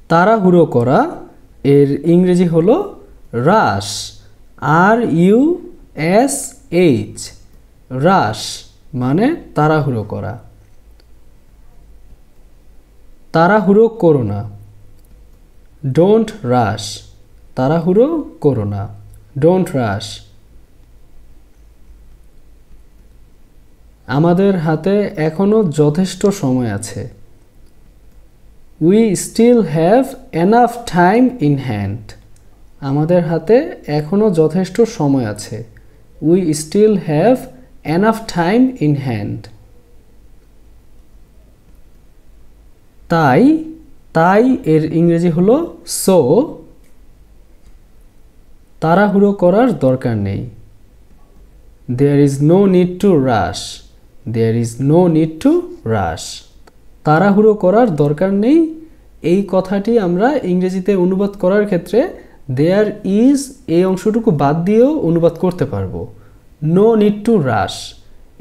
তাড়াহুড়ো করা এর ইংরেজি হলো রাশ, RUSH, রাশ মানে তাড়াহুড়ো করা। তাড়াহুড়ো করো না, ডোন্ট রাশ, তাড়াহুড়ো করো না, ডোন্ট রাশ। আমাদের হাতে এখনো যথেষ্ট সময় আছে, we still have enough time in hand. আমাদের হাতে এখনো যথেষ্ট সময় আছে, we still have enough time in hand. তাই, তাই এর ইংরেজি হলো সো, তাড়াহুড়ো করার দরকার নেই, there is no need to rush, there is no need to rush. তাড়াহুড়ো করার দরকার নেই এই কথাটি আমরা ইংরেজিতে অনুবাদ করার ক্ষেত্রে দেয়ার ইজ এই অংশটুকু বাদ দিয়েও অনুবাদ করতে পারবো। নো নিড টু রাশ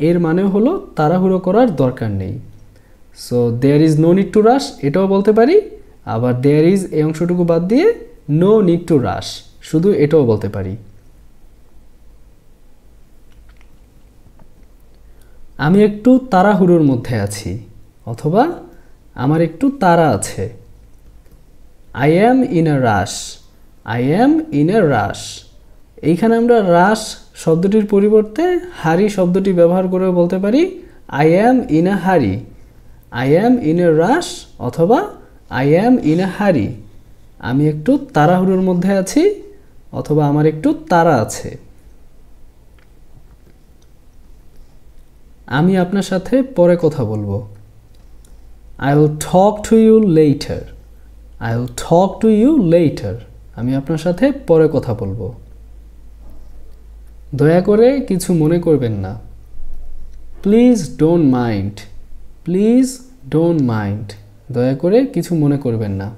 এর মানে হলো তাড়াহুড়ো করার দরকার নেই। So there is no need to rush এটাও বলতে পারি, আবার দেয়ার ইজ এই অংশটুকু বাদ দিয়ে নো নিড টু রাশ শুধু এটাও বলতে পারি। আমি একটু তাড়াহুড়োর মধ্যে আছি, অথবা আমার একটু তাড়া আছে। I am in a rush, I am in a rush. এইখানে আমরা রাশ শব্দটির পরিবর্তে হারি শব্দটি ব্যবহার করে বলতে পারি আই অ্যাম ইন আ হারি, আই অ্যাম ইন এ রাশ অথবা আই অ্যাম ইন আ হারি। আমি একটু তাড়াহুড়োর মধ্যে আছি অথবা আমার একটু তাড়া আছে। আমি আপনার সাথে পরে কথা বলবো, I will talk to you later, I will talk to you later। আমি আপনার সাথে পরে কথা বলবো। দয়া করে কিছু মনে করবেন না, please don't mind, please don't mind, দয়া করে কিছু মনে করবেন না।